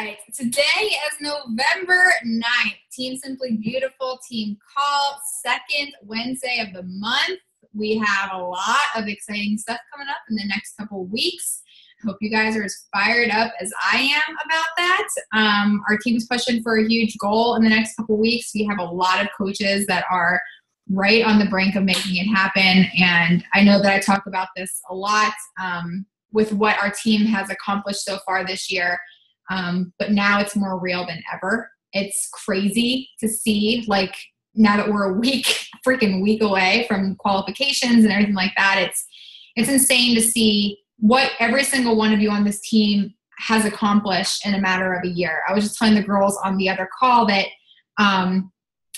right. Today is November 9th. Team Simply Beautiful Team Call, second Wednesday of the month. We have a lot of exciting stuff coming up in the next couple of weeks. Hope you guys are as fired up as I am about that. Our team's pushing for a huge goal in the next couple of weeks. We have a lot of coaches that are right on the brink of making it happen. And I know that I talk about this a lot with what our team has accomplished so far this year. But now it's more real than ever. It's crazy to see, like, now that we're a freaking week away from qualifications and everything like that, it's insane to see what every single one of you on this team has accomplished in a matter of a year. I was just telling the girls on the other call that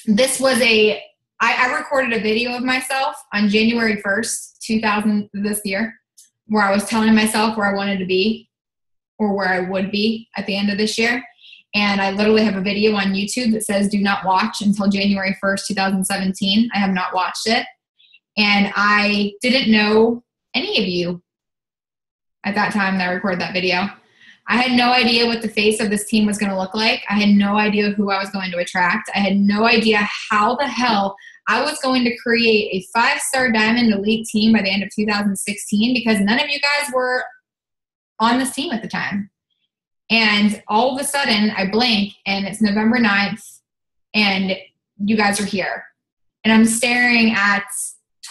this was I recorded a video of myself on January 1st, this year, where I was telling myself where I wanted to be or where I would be at the end of this year. And I literally have a video on YouTube that says do not watch until January 1st, 2017. I have not watched it. And I didn't know any of you at that time that I recorded that video. I had no idea what the face of this team was going to look like. I had no idea who I was going to attract. I had no idea how the hell I was going to create a 5-star diamond elite team by the end of 2016 because none of you guys were on this team at the time. And all of a sudden I blink and it's November 9th and you guys are here. And I'm staring at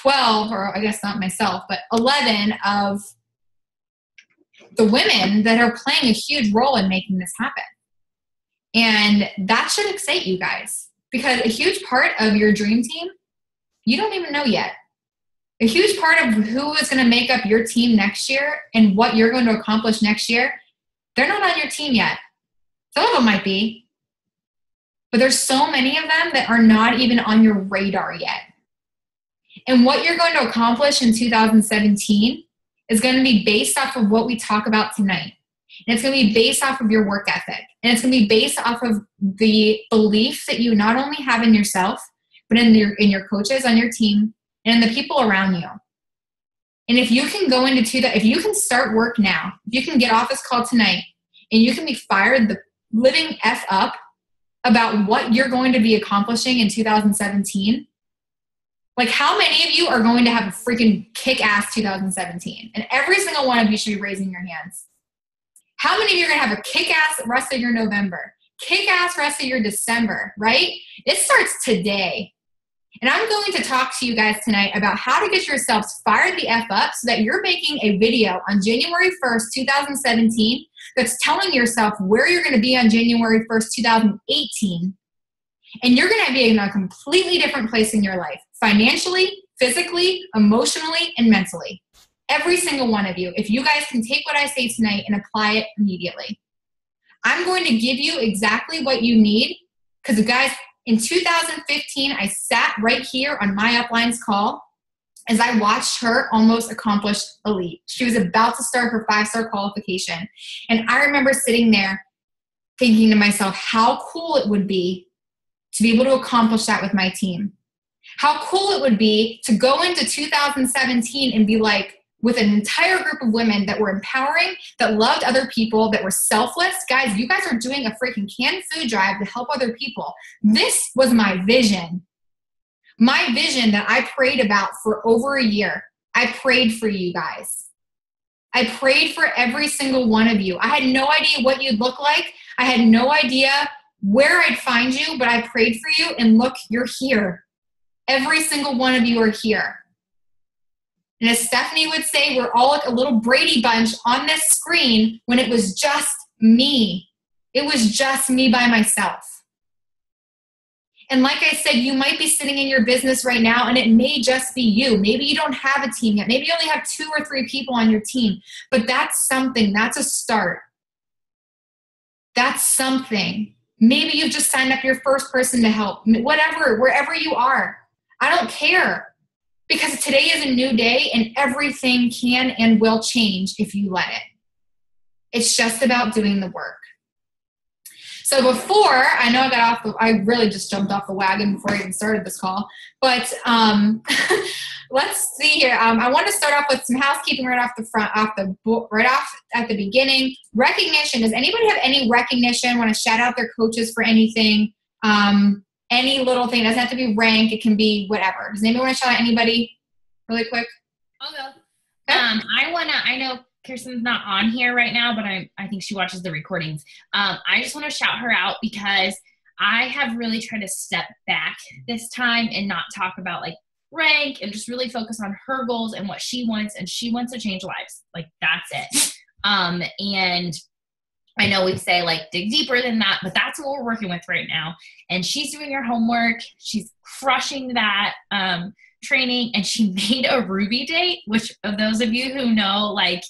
12, or I guess not myself, but 11 of the women that are playing a huge role in making this happen. And that should excite you guys because a huge part of your dream team, you don't even know yet. A huge part of who is going to make up your team next year and what you're going to accomplish next year, they're not on your team yet. Some of them might be, but there's so many of them that are not even on your radar yet. And what you're going to accomplish in 2017 is going to be based off of what we talk about tonight. And it's going to be based off of your work ethic. And it's going to be based off of the belief that you not only have in yourself, but in your coaches on your team and in the people around you. And if you can go into if you can start work now, if you can get off this call tonight and you can be fired the living F up about what you're going to be accomplishing in 2017, like how many of you are going to have a freaking kick-ass 2017? And every single one of you should be raising your hands. How many of you are going to have a kick-ass rest of your November? Kick-ass rest of your December, right? It starts today. And I'm going to talk to you guys tonight about how to get yourselves fired the F up so that you're making a video on January 1st, 2017 that's telling yourself where you're going to be on January 1st, 2018. And you're going to be in a completely different place in your life, financially, physically, emotionally, and mentally. Every single one of you, if you guys can take what I say tonight and apply it immediately. I'm going to give you exactly what you need because, guys, in 2015, I sat right here on my uplines call as I watched her almost accomplish elite. She was about to start her 5-star qualification. And I remember sitting there thinking to myself how cool it would be to be able to accomplish that with my team. How cool it would be to go into 2017 and be like, with an entire group of women that were empowering, that loved other people, that were selfless. Guys, you guys are doing a freaking canned food drive to help other people. This was my vision. My vision that I prayed about for over a year. I prayed for you guys. I prayed for every single one of you. I had no idea what you'd look like. I had no idea where I'd find you, but I prayed for you, and look, you're here. Every single one of you are here. And as Stephanie would say, we're all like a little Brady Bunch on this screen when it was just me. It was just me by myself. And like I said, you might be sitting in your business right now and it may just be you. Maybe you don't have a team yet. Maybe you only have 2 or 3 people on your team. But that's something. That's a start. That's something. Maybe you've just signed up your first person to help. Whatever, wherever you are. I don't care. Because today is a new day and everything can and will change if you let it. It's just about doing the work. So before, I know I really just jumped off the wagon before I even started this call, but let's see here. I want to start off with some housekeeping right off at the beginning. Recognition. Does anybody have any recognition? Want to shout out their coaches for anything? Any little thing. It doesn't have to be rank. It can be whatever. Does anybody want to shout out anybody really quick? I'll go. Okay. I know Kirsten's not on here right now, but I think she watches the recordings. I just want to shout her out because I have really tried to step back this time and not talk about like rank and just really focus on her goals and what she wants. And she wants to change lives. Like that's it. And I know we say like dig deeper than that, but that's what we're working with right now. And she's doing her homework. She's crushing that, training, and she made a Ruby date, which of those of you who know, like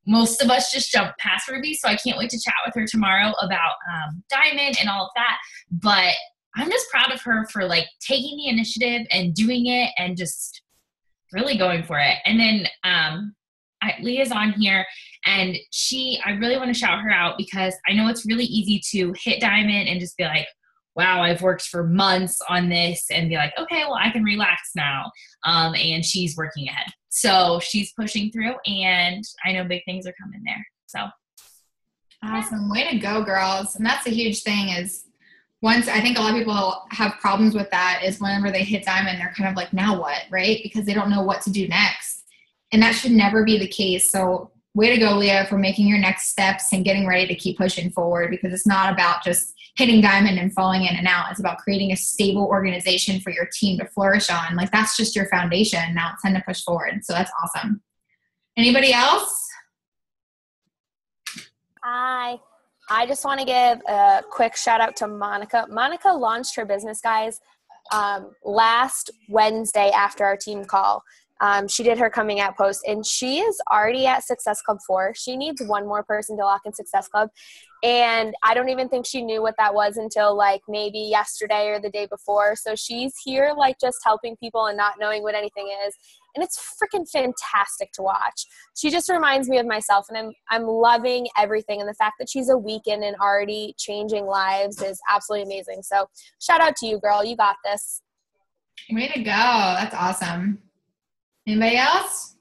most of us just jump past Ruby. So I can't wait to chat with her tomorrow about Diamond and all of that. But I'm just proud of her for like taking the initiative and doing it and just really going for it. And then Leah's on here, and I really want to shout her out because I know it's really easy to hit Diamond and just be like, wow, I've worked for months on this, and be like, okay, well, I can relax now. And she's working ahead. So she's pushing through, and I know big things are coming there. So awesome. Way to go, girls. And that's a huge thing is I think a lot of people have problems with that is whenever they hit Diamond, they're kind of like, now what, right? Because they don't know what to do next. And that should never be the case. So way to go, Leah, for making your next steps and getting ready to keep pushing forward, because it's not about just hitting Diamond and falling in and out. It's about creating a stable organization for your team to flourish on. Like that's just your foundation. Now it's time to push forward. So that's awesome. Anybody else? Hi. I just want to give a quick shout out to Monica. Monica launched her business, guys, last Wednesday after our team call. She did her coming out post, and she is already at Success Club 4. She needs one more person to lock in Success Club. And I don't even think she knew what that was until like maybe yesterday or the day before. So she's here like just helping people and not knowing what anything is. And it's freaking fantastic to watch. She just reminds me of myself, and I'm loving everything. And the fact that she's a week in and already changing lives is absolutely amazing. So shout out to you, girl. You got this. Way to go. That's awesome. Anybody else?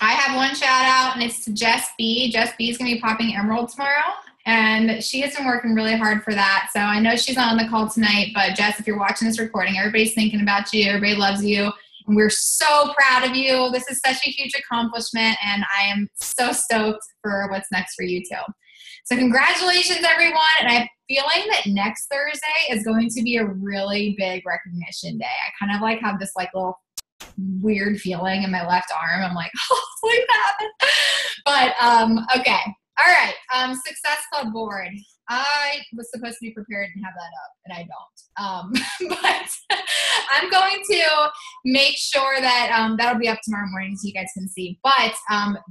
I have one shout out, and it's to Jess B. Jess B is going to be popping Emerald tomorrow, and she has been working really hard for that. So I know she's not on the call tonight, but Jess, if you're watching this recording, everybody's thinking about you. Everybody loves you, and we're so proud of you. This is such a huge accomplishment, and I am so stoked for what's next for you too. So congratulations, everyone. And I'm feeling that next Thursday is going to be a really big recognition day. I kind of like have this like little weird feeling in my left arm. I'm like, oh, look that happened. But okay. All right. Success Club board. I was supposed to be prepared and have that up, and I don't. But I'm going to make sure that that'll be up tomorrow morning so you guys can see. But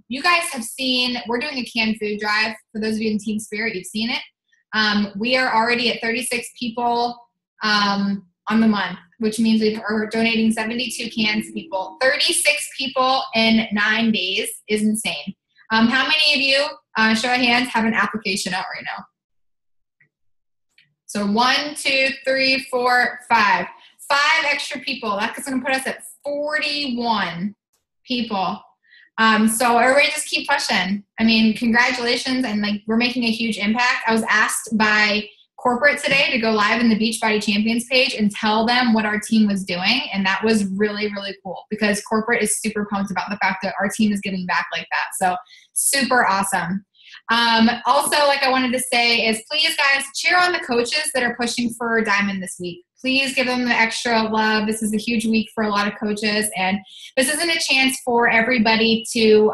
you guys have seen, we're doing a canned food drive. For those of you in Team Spirit, you've seen it. We are already at 36 people on the month, which means we are donating 72 cans to people. 36 people in 9 days is insane. How many of you, show of hands, have an application out right now? So 1, 2, 3, 4, 5. 5 extra people. That's going to put us at 41 people. So everybody just keep pushing. I mean, congratulations. And like, we're making a huge impact. I was asked by corporate today to go live in the Beachbody Champions page and tell them what our team was doing. And that was really, really cool because corporate is super pumped about the fact that our team is giving back like that. So super awesome. Also, like I wanted to say is please guys cheer on the coaches that are pushing for Diamond this week. Please give them the extra love. This is a huge week for a lot of coaches, and this isn't a chance for everybody to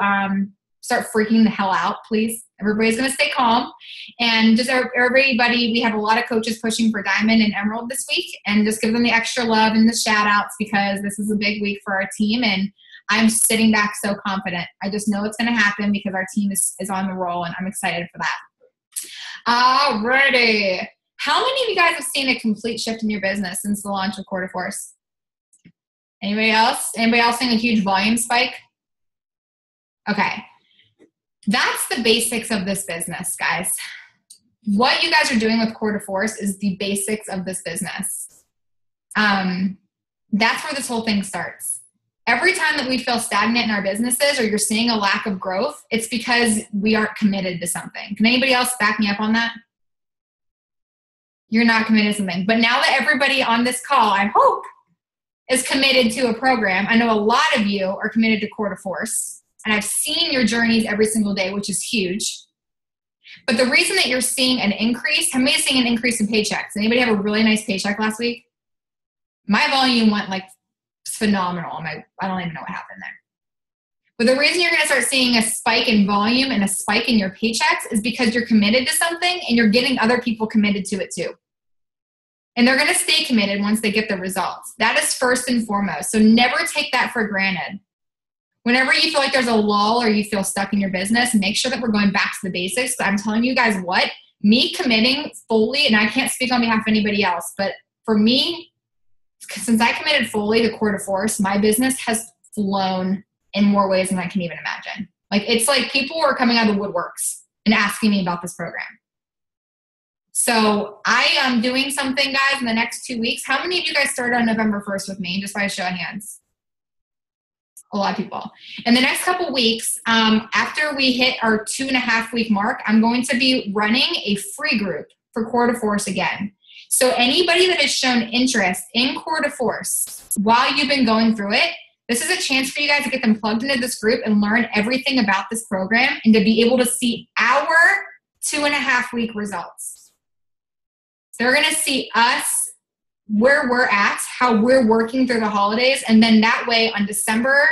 start freaking the hell out. Please, everybody's going to stay calm, and just everybody, we have a lot of coaches pushing for Diamond and Emerald this week, and just give them the extra love and the shout outs because this is a big week for our team, and I'm sitting back so confident. I just know it's going to happen because our team is on the roll, and I'm excited for that. Alrighty. How many of you guys have seen a complete shift in your business since the launch of Quarter Force? Anybody else? Anybody else seeing a huge volume spike? Okay. That's the basics of this business, guys. What you guys are doing with Core to Force is the basics of this business. That's where this whole thing starts. Every time that we feel stagnant in our businesses or you're seeing a lack of growth, it's because we aren't committed to something. Can anybody else back me up on that? You're not committed to something. But now that everybody on this call, I hope, is committed to a program, I know a lot of you are committed to Core to Force. And I've seen your journeys every single day, which is huge. But the reason that you're seeing an increase, how many is seeing an increase in paychecks? Anybody have a really nice paycheck last week? My volume went like phenomenal. I don't even know what happened there. But the reason you're going to start seeing a spike in volume and a spike in your paychecks is because you're committed to something and you're getting other people committed to it too. And they're going to stay committed once they get the results. That is first and foremost. So never take that for granted. Whenever you feel like there's a lull or you feel stuck in your business, make sure that we're going back to the basics. But I'm telling you guys what, me committing fully, and I can't speak on behalf of anybody else, but for me, since I committed fully to Core to Force, my business has flown in more ways than I can even imagine. Like, it's like people are coming out of the woodworks and asking me about this program. So I am doing something, guys, in the next 2 weeks. How many of you guys started on November 1st with me, just by a show of hands? A lot of people. In the next couple weeks, after we hit our 2.5 week mark, I'm going to be running a free group for Core to Force again. So anybody that has shown interest in Core to Force while you've been going through it, this is a chance for you guys to get them plugged into this group and learn everything about this program and to be able to see our 2.5 week results. They're going to see us, where we're at, how we're working through the holidays, and then that way on December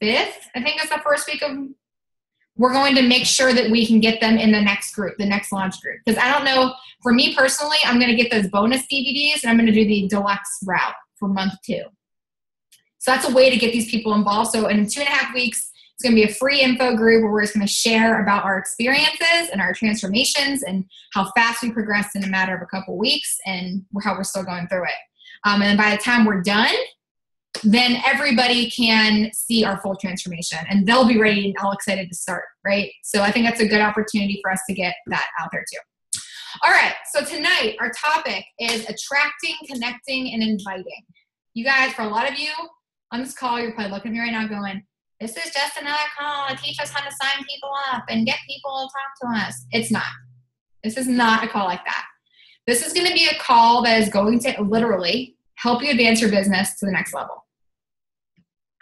5th, I think that's the first week of, we're going to make sure that we can get them in the next group, the next launch group. Because I don't know, for me personally, I'm going to get those bonus DVDs and I'm going to do the deluxe route for month 2. So that's a way to get these people involved. So in 2.5 weeks, it's going to be a free info group where we're just going to share about our experiences and our transformations and how fast we progressed in a matter of a couple weeks and how we're still going through it. And then by the time we're done, then everybody can see our full transformation and they'll be ready and all excited to start, right? So I think that's a good opportunity for us to get that out there too. All right, so tonight our topic is attracting, connecting, and inviting. You guys, for a lot of you on this call, you're probably looking at me right now going, this is just another call to teach us how to sign people up and get people to talk to us. It's not. This is not a call like that. This is going to be a call that is going to literally help you advance your business to the next level.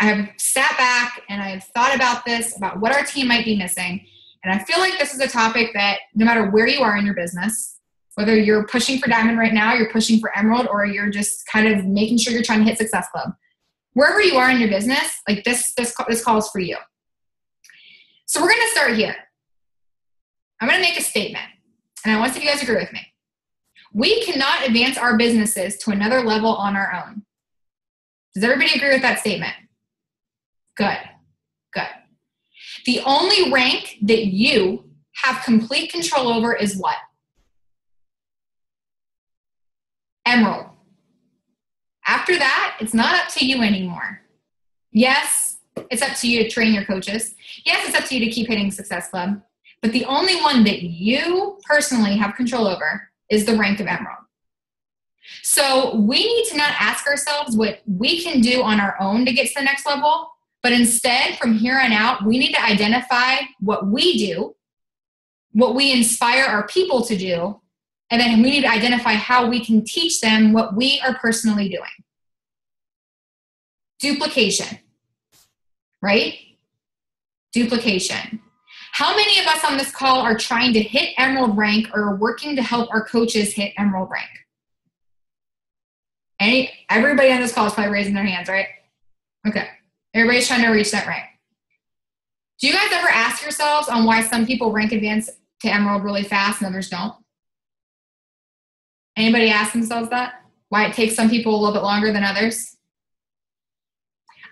I have sat back and I have thought about this, about what our team might be missing. And I feel like this is a topic that no matter where you are in your business, whether you're pushing for Diamond right now, you're pushing for Emerald, or you're just kind of making sure you're trying to hit Success Club, wherever you are in your business, like this call is for you. So we're going to start here. I'm going to make a statement, and I want to see if you guys agree with me. We cannot advance our businesses to another level on our own. Does everybody agree with that statement? Good. Good. The only rank that you have complete control over is what? Emerald. After that, it's not up to you anymore. Yes, it's up to you to train your coaches. Yes, it's up to you to keep hitting Success Club. But the only one that you personally have control over is the rank of Emerald. So we need to not ask ourselves what we can do on our own to get to the next level, but instead, from here on out, we need to identify what we do, what we inspire our people to do, and then we need to identify how we can teach them what we are personally doing. Duplication, right? Duplication. How many of us on this call are trying to hit Emerald rank or are working to help our coaches hit Emerald rank? Everybody on this call is probably raising their hands, right? Okay. Everybody's trying to reach that rank. Do you guys ever ask yourselves on why some people rank advance to Emerald really fast and others don't? Anybody ask themselves that? Why it takes some people a little bit longer than others?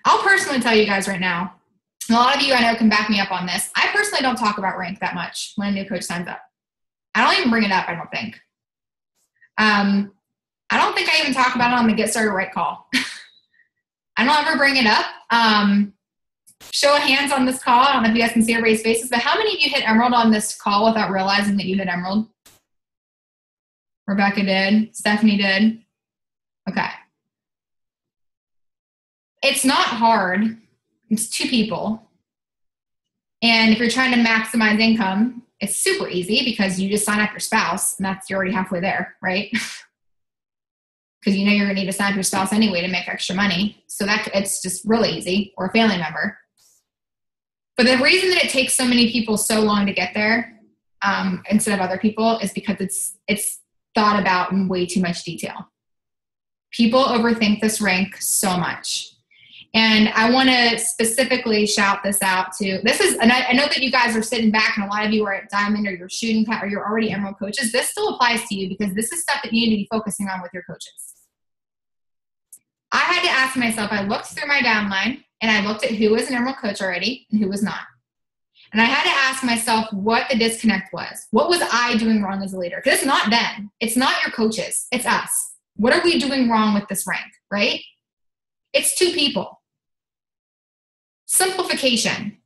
I'll personally tell you guys right now, and a lot of you I know can back me up on this, I personally don't talk about rank that much when a new coach signs up. I don't even bring it up, I don't think. I don't think I even talk about it on the Get Started Right call. I don't ever bring it up. Show of hands on this call. I don't know if you guys can see everybody's faces, but how many of you hit Emerald on this call without realizing that you hit Emerald? Rebecca did. Stephanie did. Okay. It's not hard. It's 2 people. And if you're trying to maximize income, it's super easy because you just sign up your spouse and you're already halfway there, right? Because you know you're going to need to sign up your spouse anyway to make extra money. So it's just really easy, or a family member. But the reason that it takes so many people so long to get there instead of other people is because it's thought about in way too much detail. People overthink this rank so much. And I want to specifically shout this out to, and I know that you guys are sitting back and a lot of you are at Diamond or you're shooting or you're already Emerald coaches. This still applies to you because this is stuff that you need to be focusing on with your coaches. I had to ask myself, I looked through my downline and I looked at who was an Emerald coach already and who was not. And I had to ask myself what the disconnect was. What was I doing wrong as a leader? Because it's not them. It's not your coaches. It's us. What are we doing wrong with this rank, right? It's 2 people. Simplification.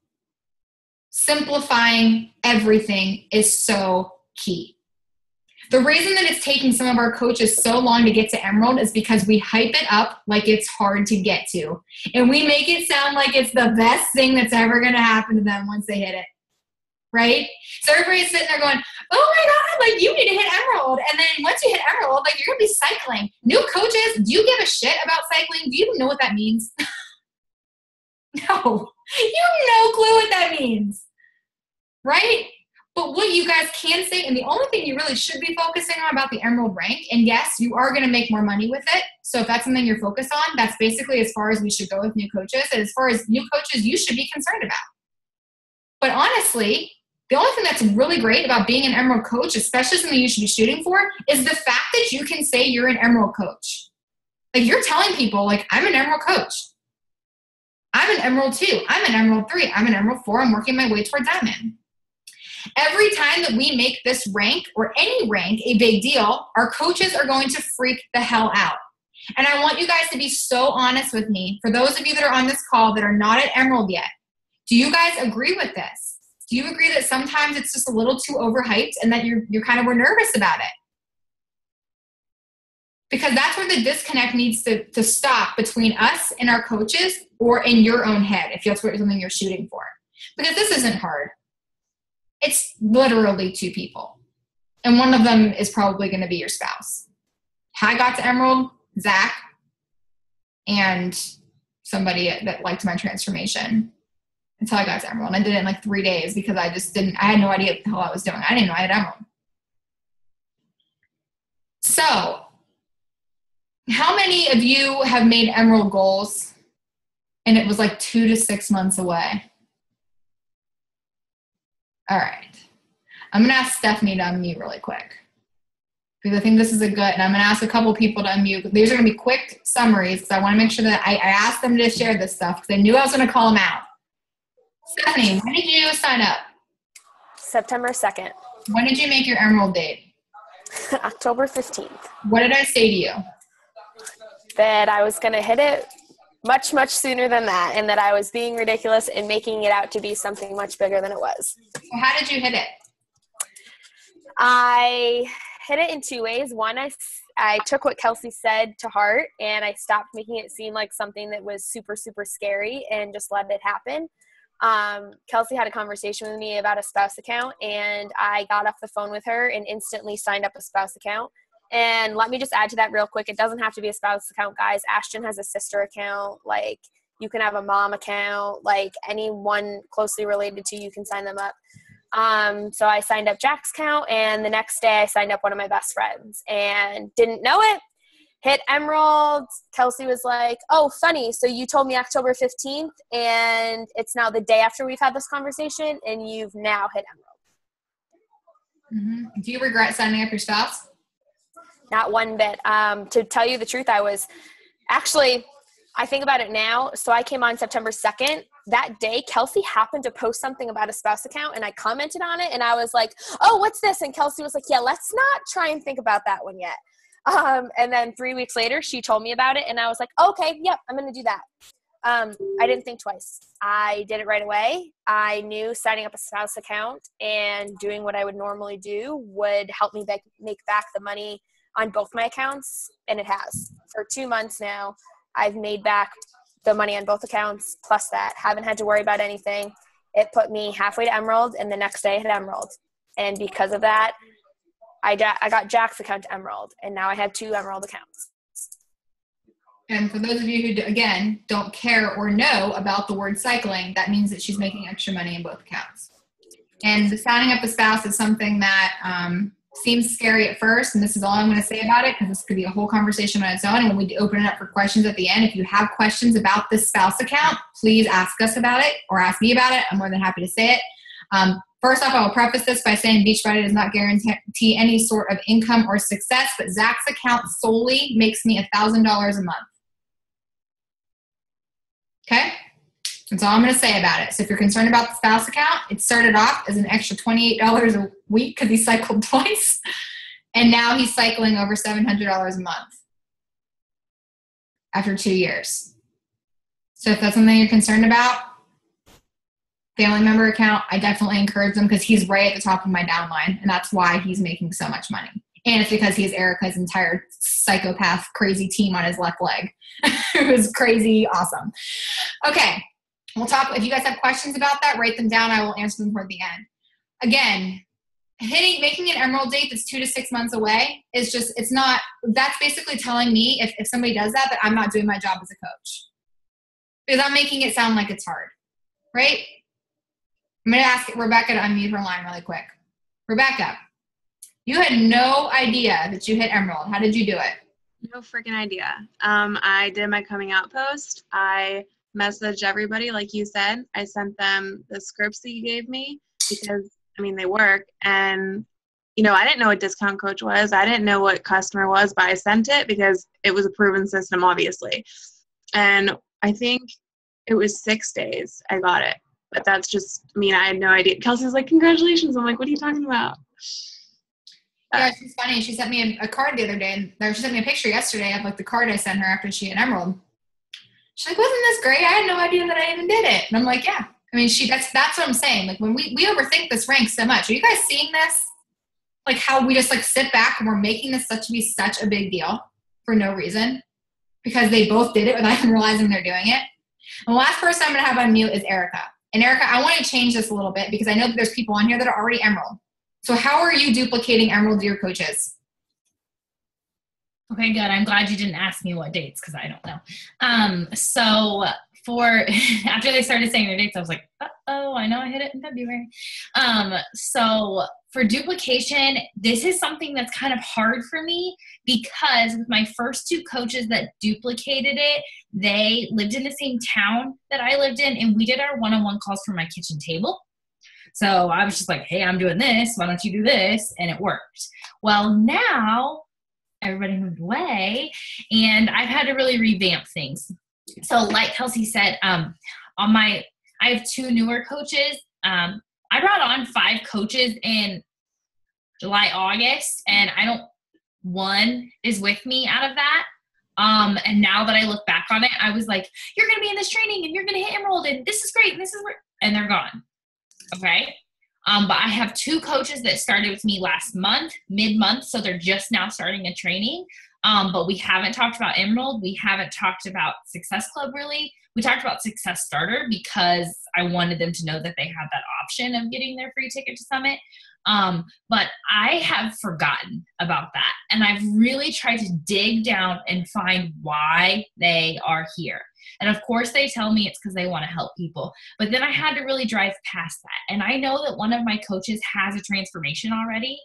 Simplifying everything is so key. The reason that it's taking some of our coaches so long to get to Emerald is because we hype it up like it's hard to get to. And we make it sound like it's the best thing that's ever going to happen to them once they hit it. Right? So everybody's sitting there going, oh my God, like you need to hit Emerald. And then once you hit Emerald, like you're going to be cycling. New coaches, do you give a shit about cycling? Do you even know what that means? No. You have no clue what that means. Right? But what you guys can say, and the only thing you really should be focusing on about the Emerald rank, and yes, you are going to make more money with it. So if that's something you're focused on, that's basically as far as we should go with new coaches. And as far as new coaches, you should be concerned about. But honestly, the only thing that's really great about being an Emerald coach, especially something you should be shooting for, is the fact that you can say you're an Emerald coach. Like you're telling people, like, I'm an Emerald coach. I'm an Emerald 2. I'm an Emerald 3. I'm an Emerald 4. I'm working my way toward Diamond. Every time that we make this rank or any rank a big deal, our coaches are going to freak the hell out. And I want you guys to be so honest with me. For those of you that are on this call that are not at Emerald yet, do you guys agree with this? Do you agree that sometimes it's just a little too overhyped and that you're kind of more nervous about it? Because that's where the disconnect needs to stop between us and our coaches, or in your own head, if that's something you're shooting for. Because this isn't hard. It's literally 2 people. And one of them is probably going to be your spouse. How I got to Emerald, Zach, and somebody that liked my transformation. That's how I got to Emerald. And I did it in like 3 days because I had no idea what the hell I was doing. I didn't know I had Emerald. So, how many of you have made Emerald goals and it was like 2 to 6 months away? All right. I'm going to ask Stephanie to unmute really quick because I think this is and I'm going to ask a couple people to unmute. These are going to be quick summaries because I want to make sure that I asked them to share this stuff because I knew I was going to call them out. Stephanie, when did you sign up? September 2nd. When did you make your Emerald date? October 15th. What did I say to you? That I was going to hit it much, much sooner than that, and that I was being ridiculous and making it out to be something much bigger than it was. So how did you hit it? I hit it in 2 ways. One, I took what Kelsey said to heart, and I stopped making it seem like something that was super, super scary and just let it happen. Kelsey had a conversation with me about a spouse account, and I got off the phone with her and instantly signed up a spouse account. And let me just add to that real quick. It doesn't have to be a spouse account, guys. Ashton has a sister account. Like, you can have a mom account. Like, anyone closely related to you can sign them up. So I signed up Jack's account, and the next day I signed up one of my best friends and didn't know it. Hit Emerald. Kelsey was like, oh, funny. So you told me October 15th, and it's now the day after we've had this conversation, and you've now hit Emerald. Mm-hmm. Do you regret signing up your spouse? Not one bit. To tell you the truth, I think about it now. So I came on September 2nd. That day, Kelsey happened to post something about a spouse account, and I commented on it, and I was like, oh, what's this? And Kelsey was like, yeah, let's not try and think about that one yet. And then 3 weeks later, she told me about it, and I was like, okay, yep, I'm going to do that. I didn't think twice. I did it right away. I knew signing up a spouse account and doing what I would normally do would help me make back the money on both my accounts, and it has. For 2 months now, I've made back the money on both accounts, plus that. Haven't had to worry about anything. It put me halfway to Emerald, and the next day I hit Emerald. And because of that, I got Jack's account to Emerald, and now I have 2 Emerald accounts. And for those of you who, again, don't care or know about the word cycling, that means that she's making extra money in both accounts. And the signing up a spouse is something that seems scary at first, and this is all I'm going to say about it because this could be a whole conversation on its own. And when we open it up for questions at the end, if you have questions about this spouse account, please ask us about it or ask me about it. I'm more than happy to say it. First off, I will preface this by saying Beachbody does not guarantee any sort of income or success, but Zach's account solely makes me $1,000 a month. Okay? That's all I'm going to say about it. So if you're concerned about the spouse account, it started off as an extra $28 a week because he cycled twice. And now he's cycling over $700 a month after 2 years. So if that's something you're concerned about, family member account, I definitely encourage them because he's right at the top of my downline. And that's why he's making so much money. And it's because he has Erica's entire psychopath crazy team on his left leg. It was crazy awesome. Okay. We'll talk. If you guys have questions about that, write them down. I will answer them toward the end. Again, making an Emerald date that's 2 to 6 months away is just, it's not, that's basically telling me if somebody does that I'm not doing my job as a coach. Because I'm making it sound like it's hard, right? I'm going to ask Rebecca to unmute her line really quick. Rebecca, you had no idea that you hit Emerald. How did you do it? No freaking idea. I did my coming out post. I messaged everybody, like you said. I sent them the scripts that you gave me because, I mean, they work. And, you know, I didn't know what discount coach was. I didn't know what customer was, but I sent it because it was a proven system, obviously. And I think it was 6 days I got it. But that's just, I mean, I had no idea. Kelsey's like, congratulations. I'm like, what are you talking about? Yeah, she's funny. She sent me a card the other day, and she sent me a picture yesterday of like the card I sent her after she hit Emerald. She's like, wasn't this great? I had no idea that I even did it. And I'm like, yeah. I mean, that's what I'm saying. Like when we overthink this rank so much. Are you guys seeing this? Like how we just like sit back and we're making this be such a big deal for no reason because they both did it without even realizing they're doing it. And the last person I'm going to have on mute is Erica. And Erica, I want to change this a little bit because I know that there's people on here that are already Emerald. So how are you duplicating Emerald to your coaches? Okay, good. I'm glad you didn't ask me what dates because I don't know. So after they started saying their dates, I was like, uh-oh, I know I hit it in February. So for duplication, this is something that's kind of hard for me because with my first 2 coaches that duplicated it, they lived in the same town that I lived in, and we did our one-on-one calls from my kitchen table. So I was just like, hey, I'm doing this. Why don't you do this? And it worked. Well, now everybody moved away, and I've had to really revamp things. So like Kelsey said, I have 2 newer coaches. I brought on 5 coaches in July, August, and one is with me out of that. And now that I look back on it, I was like, you're going to be in this training and you're going to hit Emerald and this is great. And they're gone. Okay. But I have 2 coaches that started with me last month, mid-month. So they're just now starting a training. But we haven't talked about Emerald. We haven't talked about Success Club really. We talked about Success Starter because I wanted them to know that they had that option of getting their free ticket to Summit. But I have forgotten about that. And I've really tried to dig down and find why they are here. And of course they tell me it's because they want to help people. But then I had to really drive past that. And I know that one of my coaches has a transformation already,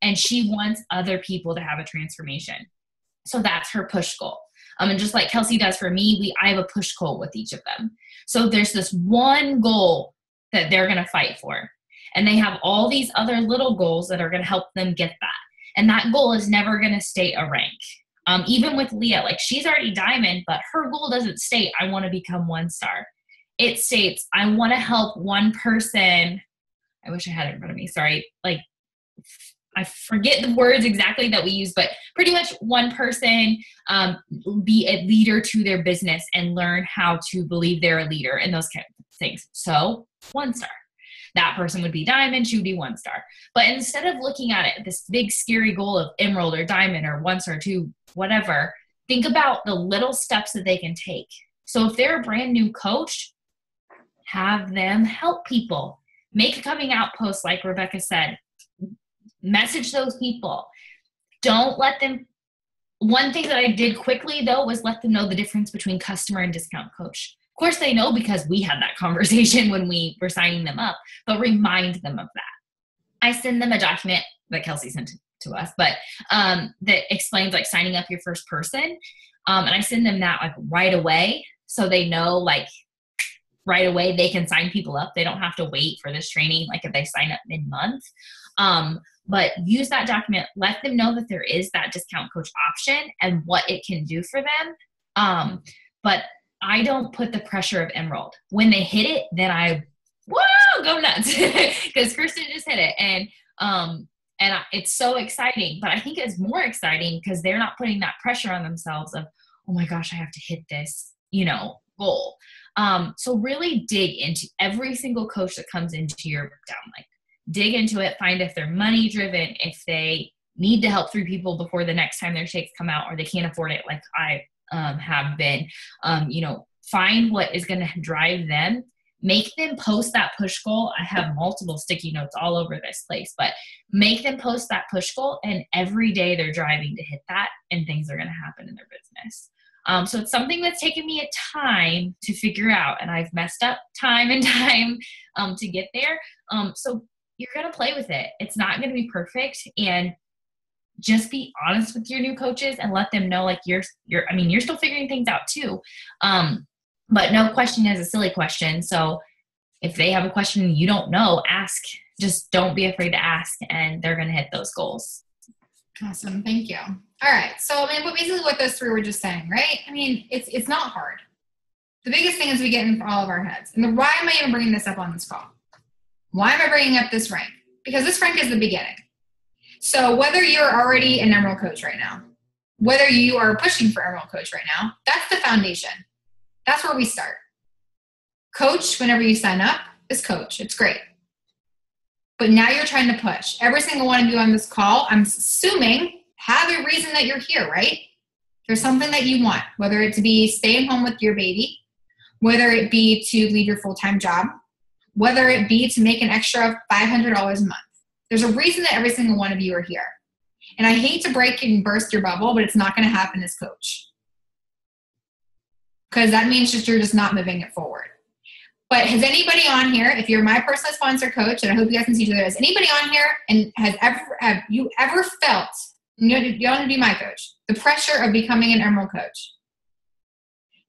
and she wants other people to have a transformation. So that's her push goal. And just like Kelsey does for me, I have a push goal with each of them. So there's this one goal that they're going to fight for. And they have all these other little goals that are going to help them get that. And that goal is never going to state a rank. Even with Leah, like she's already diamond, but her goal doesn't state, I want to become 1-star. It states, I want to help one person. I wish I had it in front of me. Sorry. Like, I forget the words exactly that we use, but pretty much one person be a leader to their business and learn how to believe they're a leader and those kind of things. So 1 star. That person would be diamond, she would be 1 star. But instead of looking at it, this big scary goal of emerald or diamond or 1 star, 2, whatever, think about the little steps that they can take. So if they're a brand new coach, have them help people. Make a coming out post like Rebecca said. Message those people. Don't let them. One thing that I did quickly though was let them know the difference between customer and discount coach. Of course they know because we had that conversation when we were signing them up, but remind them of that. I send them a document that Kelsey sent to us, but that explains like signing up your first person. And I send them that like right away. So they know like right away they can sign people up. They don't have to wait for this training. Like if they sign up mid-month, but use that document, let them know that there is that discount coach option and what it can do for them. But I don't put the pressure of Emerald. When they hit it, then I, go nuts because Kristen just hit it. And it's so exciting, but I think it's more exciting because they're not putting that pressure on themselves of, oh my gosh, I have to hit this, goal. So really dig into every single coach that comes into your downline. Dig into it, find if they're money driven, if they need to help 3 people before the next time their shakes come out, or they can't afford it like I have been. Find what is going to drive them. Make them post that push goal. I have multiple sticky notes all over this place, but make them post that push goal, and every day they're driving to hit that, and things are going to happen in their business. So it's something that's taken me a time to figure out, and I've messed up time and time to get there. So you're going to play with it. It's not going to be perfect, and just be honest with your new coaches and let them know like you're still figuring things out too. But no question is a silly question. So if they have a question you don't know, ask. Just don't be afraid to ask, and they're going to hit those goals. Awesome. Thank you. All right. So, basically what those 3 were just saying, right? It's not hard. The biggest thing is we get in all of our heads. And why am I even bringing this up on this call? Why am I bringing up this rank? Because this rank is the beginning. So whether you're already an Emerald coach right now, whether you are pushing for Emerald coach right now, that's the foundation. That's where we start. Coach, whenever you sign up, is coach. It's great. But now you're trying to push. Every single one of you on this call, I'm assuming, have a reason that you're here, right? There's something that you want, whether it to be staying home with your baby, whether it be to leave your full-time job, whether it be to make an extra $500 a month. There's a reason that every single one of you are here. And I hate to break and burst your bubble, but it's not going to happen as coach. Because that means you're just not moving it forward. But has anybody on here, if you're my personal sponsor coach, and I hope you guys can see each other, has anybody on here and have you ever felt, you want to be my coach, the pressure of becoming an Emerald coach?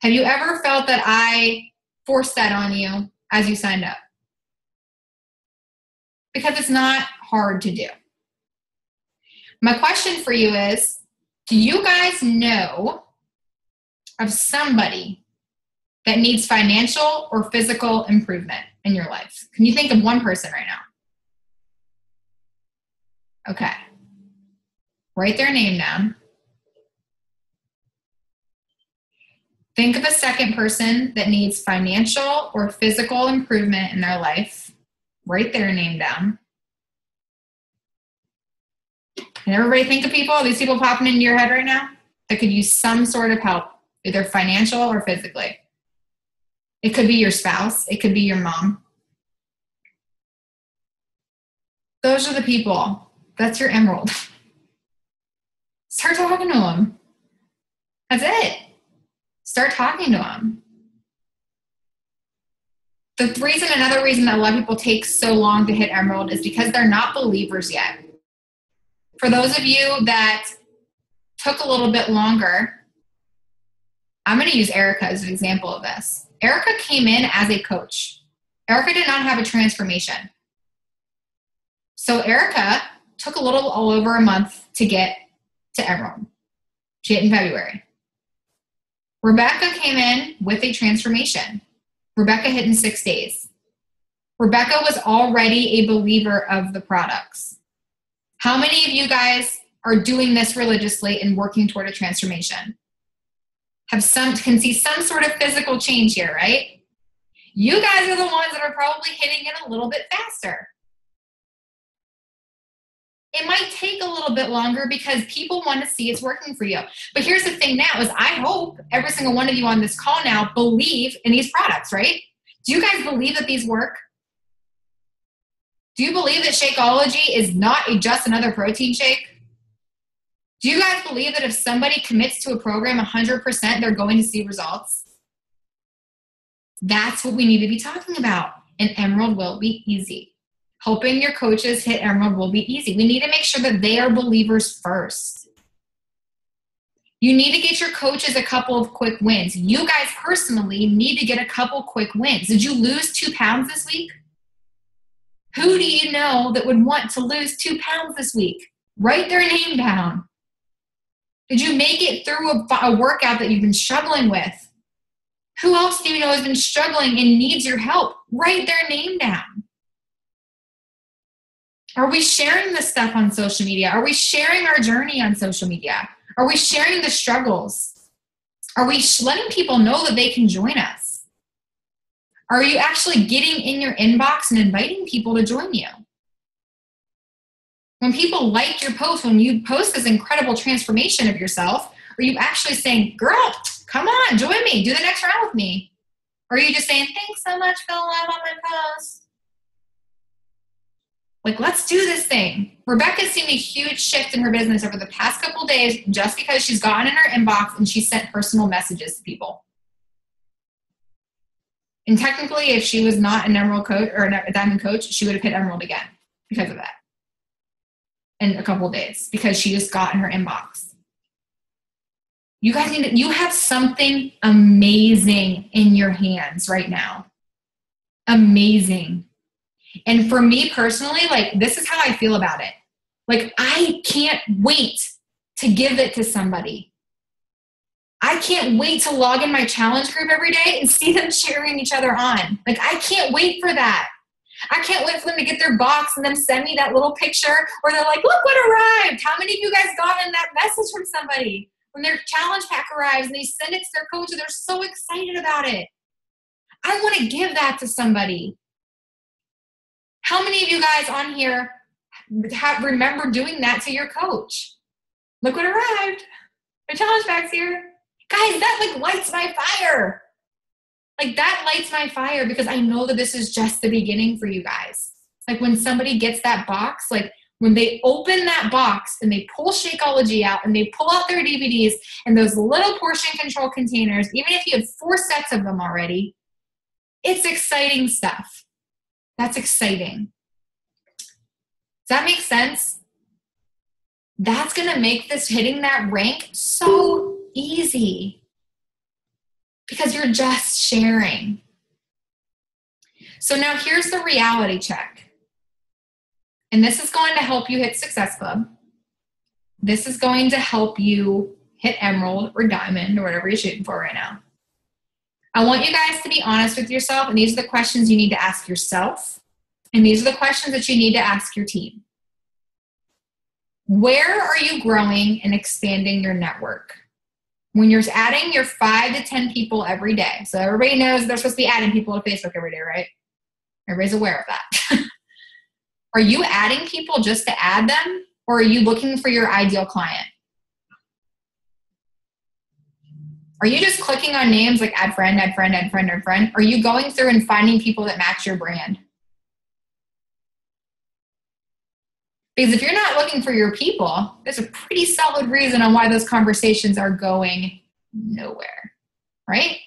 Have you ever felt that I forced that on you as you signed up? Because it's not hard to do. My question for you is, do you guys know of somebody that needs financial or physical improvement in your life? Can you think of one person right now? Okay. Write their name down. Think of a second person that needs financial or physical improvement in their life. Write their name down. Can everybody think of people? Are these people popping into your head right now that could use some sort of help, either financial or physically? It could be your spouse. It could be your mom. Those are the people. That's your Emerald. Start talking to them. That's it. Start talking to them. Another reason that a lot of people take so long to hit Emerald is because they're not believers yet. For those of you that took a little bit longer, I'm going to use Erica as an example of this. Erica came in as a coach. Erica did not have a transformation. So Erica took a little all over a month to get to Emerald. She hit in February. Rebecca came in with a transformation. Rebecca hit in 6 days. Rebecca was already a believer of the products. How many of you guys are doing this religiously and working toward a transformation? Can see some sort of physical change here, right? You guys are the ones that are probably hitting it a little bit faster. It might take a little bit longer because people want to see it's working for you. But here's the thing now is I hope every single one of you on this call now believe in these products, right? Do you guys believe that these work? Do you believe that Shakeology is not just another protein shake? Do you guys believe that if somebody commits to a program 100%, they're going to see results? That's what we need to be talking about. And Emerald will be easy. Helping your coaches hit Emerald will be easy. We need to make sure that they are believers first. You need to get your coaches a couple of quick wins. You guys personally need to get a couple quick wins. Did you lose 2 pounds this week? Who do you know that would want to lose 2 pounds this week? Write their name down. Did you make it through a workout that you've been struggling with? Who else do you know has been struggling and needs your help? Write their name down. Are we sharing this stuff on social media? Are we sharing our journey on social media? Are we sharing the struggles? Are we letting people know that they can join us? Are you actually getting in your inbox and inviting people to join you? When people like your post, when you post this incredible transformation of yourself, are you actually saying, girl, come on, join me, do the next round with me? Or are you just saying, thanks so much for the love on my post? Like, let's do this thing. Rebecca's seen a huge shift in her business over the past couple of days just because she's gotten in her inbox and she sent personal messages to people. And technically, if she was not an Emerald coach or a Diamond coach, she would have hit Emerald again because of that in a couple of days because she just got in her inbox. You guys you have something amazing in your hands right now. Amazing. And for me personally, like, this is how I feel about it. Like, I can't wait to give it to somebody. I can't wait to log in my challenge group every day and see them cheering each other on. Like, I can't wait for that. I can't wait for them to get their box and then send me that little picture where they're like, look what arrived. How many of you guys got in that message from somebody when their challenge pack arrives and they send it to their coach and they're so excited about it? I want to give that to somebody. How many of you guys on here remember doing that to your coach? Look what arrived. The challenge pack's here. Guys, that like lights my fire. Like, that lights my fire because I know that this is just the beginning for you guys. Like, when somebody gets that box, like when they open that box and they pull Shakeology out and they pull out their DVDs and those little portion control containers, even if you have 4 sets of them already, it's exciting stuff. That's exciting. Does that make sense? That's going to make this hitting that rank so easy because you're just sharing. So now here's the reality check. And this is going to help you hit Success Club. This is going to help you hit Emerald or Diamond or whatever you're shooting for right now. I want you guys to be honest with yourself, and these are the questions you need to ask yourself, and these are the questions that you need to ask your team. Where are you growing and expanding your network? When you're adding your 5 to 10 people every day, so everybody knows they're supposed to be adding people to Facebook every day, right? Everybody's aware of that. Are you adding people just to add them, or are you looking for your ideal client? Are you just clicking on names like add friend, add friend, add friend, add friend? Are you going through and finding people that match your brand? Because if you're not looking for your people, there's a pretty solid reason on why those conversations are going nowhere, right?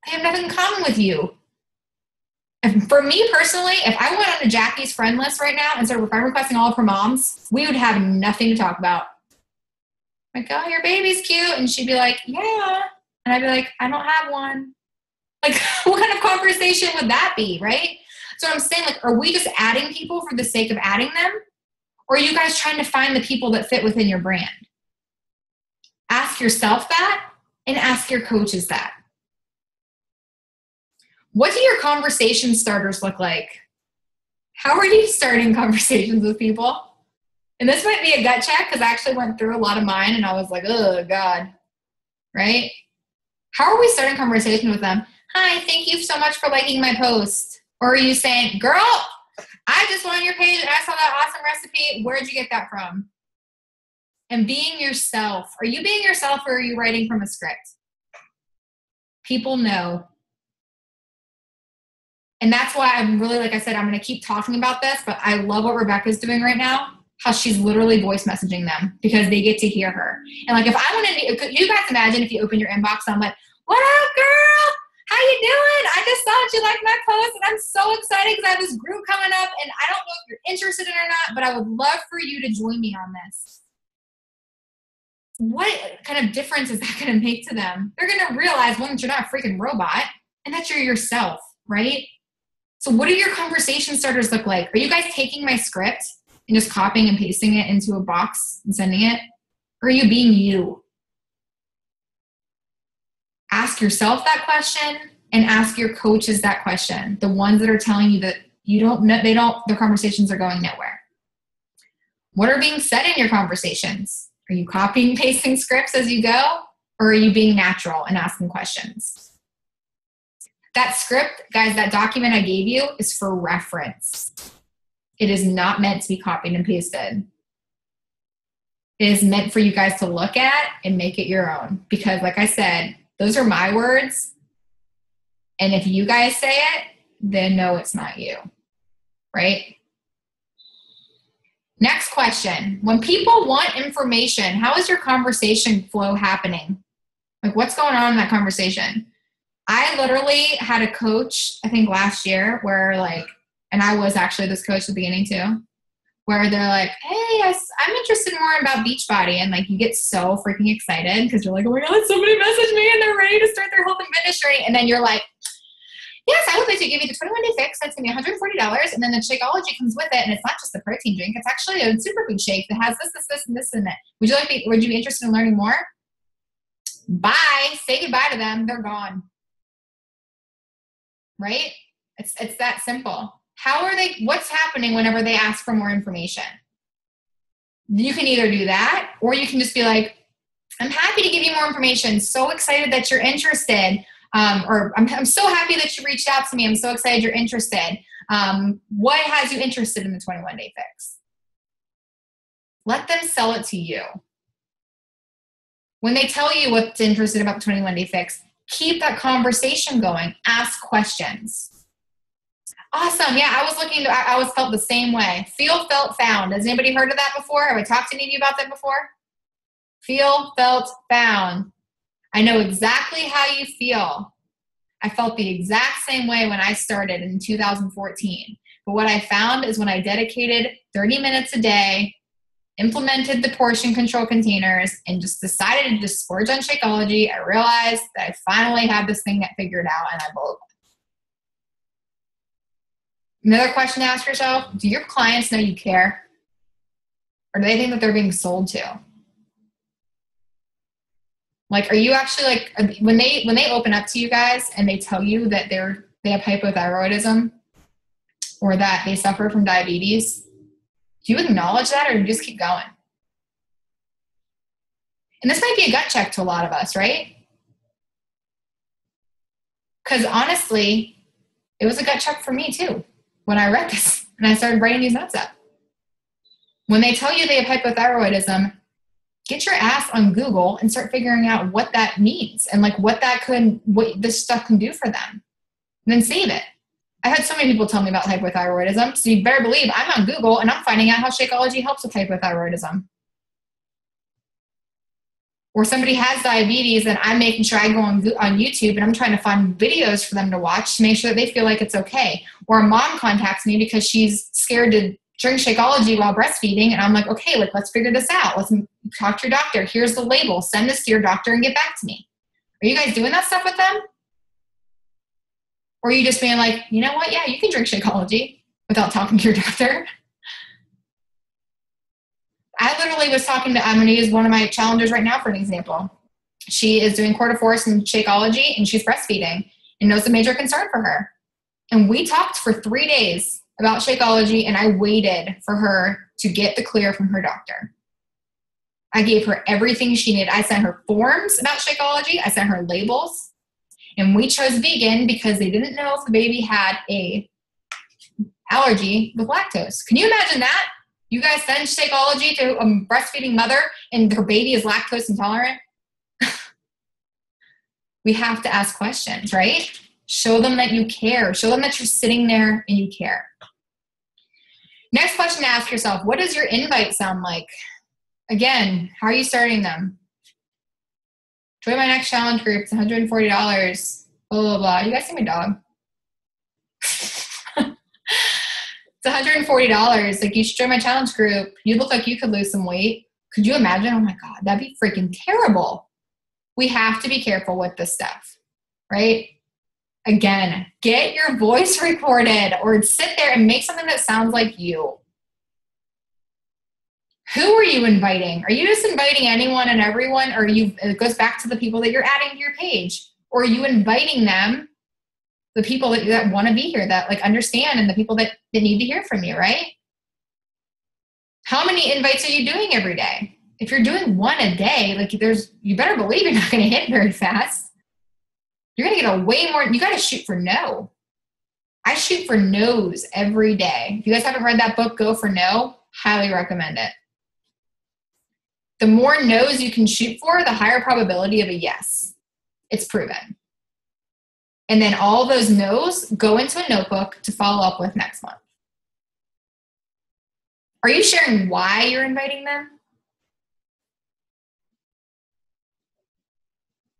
They have nothing in common with you. And for me personally, if I went on to Jackie's friend list right now and started friend requesting all of her moms, we would have nothing to talk about. Like, oh, your baby's cute. And she'd be like, yeah. And I'd be like, I don't have one. Like, what kind of conversation would that be, right? So I'm saying, like, are we just adding people for the sake of adding them? Or are you guys trying to find the people that fit within your brand? Ask yourself that and ask your coaches that. What do your conversation starters look like? How are you starting conversations with people? And this might be a gut check because I actually went through a lot of mine and I was like, oh, God. Right? How are we starting conversation with them? Hi, thank you so much for liking my post. Or are you saying, girl, I just went on your page and I saw that awesome recipe. Where'd you get that from? And being yourself. Are you being yourself or are you writing from a script? People know. And that's why I'm really, like I said, I'm going to keep talking about this, but I love what Rebecca's doing right now, how she's literally voice messaging them because they get to hear her. And like, if I want to, you guys imagine if you open your inbox and I'm like, what up, girl? How you doing? I just saw that you liked my post and I'm so excited because I have this group coming up and I don't know if you're interested in it or not, but I would love for you to join me on this. What kind of difference is that going to make to them? They're going to realize, one, that you're not a freaking robot and that you're yourself, right? So what do your conversation starters look like? Are you guys taking my script and just copying and pasting it into a box and sending it? Or are you being you? Ask yourself that question and ask your coaches that question. The ones that are telling you that you don't know, their conversations are going nowhere. What are being said in your conversations? Are you copying and pasting scripts as you go? Or are you being natural and asking questions? That script, guys, that document I gave you is for reference. It is not meant to be copied and pasted. It is meant for you guys to look at and make it your own. Because like I said, those are my words. And if you guys say it, then no, it's not you. Right? Next question. When people want information, how is your conversation flow happening? Like what's going on in that conversation? I literally had a coach, I think last year, where like, and I was actually this coach at the beginning too, where they're like, hey, I'm interested more about Beachbody. And like, you get so freaking excited because you're like, oh my God, somebody messaged me and they're ready to start their health and fitness journey. And then you're like, yes, I would like to give you the 21-day fix. That's going to be $140. And then the Shakeology comes with it. And it's not just the protein drink. It's actually a superfood shake that has this, and this in it. Would you be interested in learning more? Bye. Say goodbye to them. They're gone. Right? It's that simple. What's happening whenever they ask for more information? You can either do that, or you can just be like, I'm happy to give you more information. So excited that you're interested. Or I'm so happy that you reached out to me. I'm so excited you're interested. What has you interested in the 21-day fix? Let them sell it to you. When they tell you what's interested about the 21-day fix, keep that conversation going. Ask questions. Awesome. Yeah, I always felt the same way. Feel, felt, found. Has anybody heard of that before? Have I talked to any of you about that before? Feel, felt, found. I know exactly how you feel. I felt the exact same way when I started in 2014. But what I found is when I dedicated 30 minutes a day, implemented the portion control containers, and just decided to just splurge on Shakeology, I realized that I finally had this thing figured out, and I blew it. Another question to ask yourself, do your clients know you care? Or do they think that they're being sold to? Like, are you actually like, when they open up to you guys and they tell you that they have hypothyroidism or that they suffer from diabetes, do you acknowledge that or do you just keep going? And this might be a gut check to a lot of us, right? Because honestly, it was a gut check for me too when I read this and I started writing these notes up. When they tell you they have hypothyroidism, get your ass on Google and start figuring out what that means and like what this stuff can do for them. And then save it. I've had so many people tell me about hypothyroidism, so you better believe I'm on Google and I'm finding out how Shakeology helps with hypothyroidism. Or somebody has diabetes and I'm making sure I go on YouTube and I'm trying to find videos for them to watch to make sure that they feel like it's okay. Or a mom contacts me because she's scared to drink Shakeology while breastfeeding, and I'm like, okay, let's figure this out. Let's talk to your doctor. Here's the label. Send this to your doctor and get back to me. Are you guys doing that stuff with them? Or are you just being like, you know what? Yeah, you can drink Shakeology without talking to your doctor. I literally was talking to, I'm going to use one of my challengers right now for an example. She is doing quarter-force and Shakeology, and she's breastfeeding, and knows a major concern for her. And we talked for 3 days about Shakeology, and I waited for her to get the clear from her doctor. I gave her everything she needed. I sent her forms about Shakeology. I sent her labels. And we chose vegan because they didn't know if the baby had a allergy with lactose. Can you imagine that? You guys send Shakeology to a breastfeeding mother and her baby is lactose intolerant? We have to ask questions, right? Show them that you care. Show them that you're sitting there and you care. Next question to ask yourself, what does your invite sound like? Again, how are you starting them? Join my next challenge group. It's $140. Blah, blah, blah. You guys see my dog? It's $140. Like, you should join my challenge group. You look like you could lose some weight. Could you imagine? Oh my God, that'd be freaking terrible. We have to be careful with this stuff, right? Again, get your voice recorded or sit there and make something that sounds like you. Who are you inviting? Are you just inviting anyone and everyone, or it goes back to the people that you're adding to your page? Or are you inviting them, the people that want to be here, that like understand, and the people that need to hear from you, right? How many invites are you doing every day? If you're doing one a day, like you better believe you're not going to hit very fast. You're going to get a way more. You got to shoot for no. I shoot for no's every day. If you guys haven't read that book, Go for No, highly recommend it. The more no's you can shoot for, the higher probability of a yes. It's proven. And then all those no's go into a notebook to follow up with next month. Are you sharing why you're inviting them?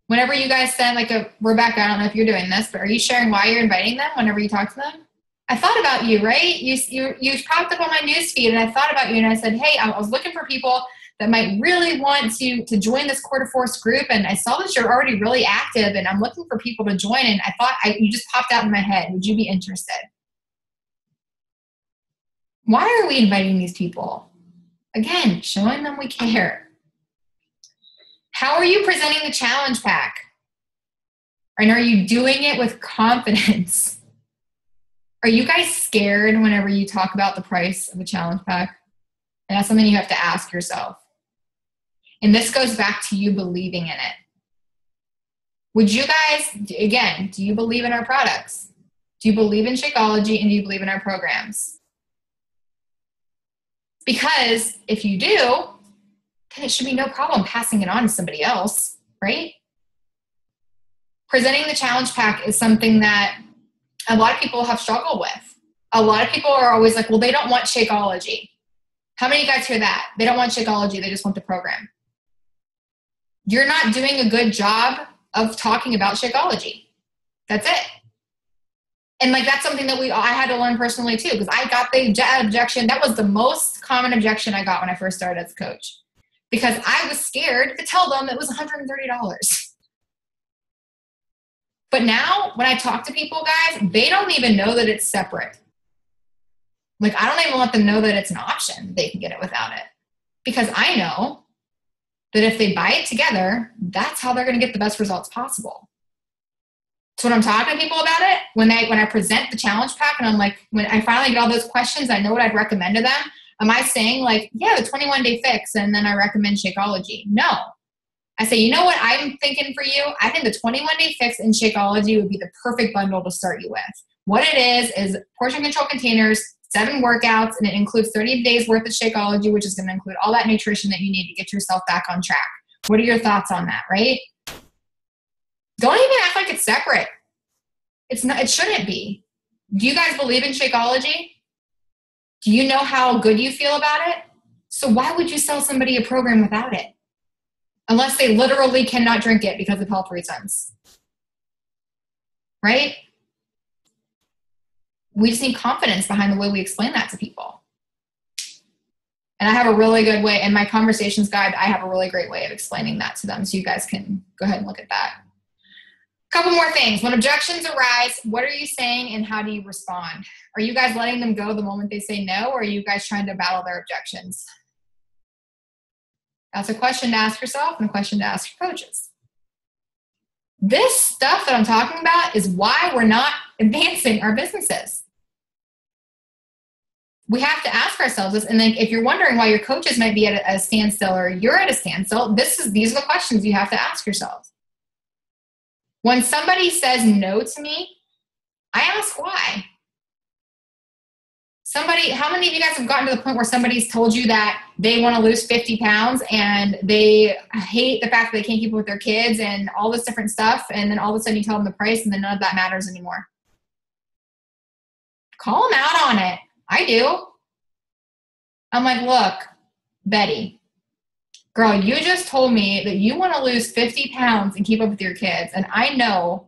Whenever you guys send Rebecca, I don't know if you're doing this, but are you sharing why you're inviting them whenever you talk to them? I thought about you, right? You popped up on my newsfeed, and I thought about you, and I said, hey, I was looking for people that might really want to join this quarter force group, and I saw that you're already really active, and I'm looking for people to join, and I thought you just popped out in my head. Would you be interested? Why are we inviting these people? Again, showing them we care. How are you presenting the challenge pack? And are you doing it with confidence? Are you guys scared whenever you talk about the price of a challenge pack? And that's something you have to ask yourself. And this goes back to you believing in it. Would you guys, again, do you believe in our products? Do you believe in Shakeology, and do you believe in our programs? Because if you do, then it should be no problem passing it on to somebody else, right? Presenting the challenge pack is something that a lot of people have struggled with. A lot of people are always like, well, they don't want Shakeology. How many of you guys hear that? They don't want Shakeology, they just want the program. You're not doing a good job of talking about Shakeology. That's it. And that's something that I had to learn personally too, because I got the objection. That was the most common objection I got when I first started as a coach, because I was scared to tell them it was $130. But now when I talk to people, guys, they don't even know that it's separate. I don't even let them know that it's an option. They can get it without it. Because I know that if they buy it together, that's how they're going to get the best results possible. So when I'm talking to people about it, when I present the challenge pack, and I'm like, when I finally get all those questions, I know what I'd recommend to them. Am I saying the 21-day fix and then I recommend Shakeology? No. I say, you know what I'm thinking for you? I think the 21-day fix and Shakeology would be the perfect bundle to start you with. What it is portion control containers, 7 workouts, and it includes 30 days worth of Shakeology, which is going to include all that nutrition that you need to get yourself back on track. What are your thoughts on that, right? Don't even act like it's separate. It's not. It shouldn't be. Do you guys believe in Shakeology? Do you know how good you feel about it? So why would you sell somebody a program without it? Unless they literally cannot drink it because of health reasons. Right? We just need confidence behind the way we explain that to people. And I have a really good way, in my conversations guide, I have a really great way of explaining that to them. So you guys can go ahead and look at that. Couple more things. When objections arise, what are you saying and how do you respond? Are you guys letting them go the moment they say no, or are you guys trying to battle their objections? That's a question to ask yourself and a question to ask your coaches. This stuff that I'm talking about is why we're not advancing our businesses. we have to ask ourselves this. And like, if you're wondering why your coaches might be at a standstill or you're at a standstill, these are the questions you have to ask yourself. When somebody says no to me, I ask why. How many of you guys have gotten to the point where somebody's told you that they want to lose 50 pounds and they hate the fact that they can't keep up with their kids and all this different stuff, and then all of a sudden you tell them the price and then none of that matters anymore? Call them out on it. I do. I'm like, look, Betty, girl, you just told me that you want to lose 50 pounds and keep up with your kids, and I know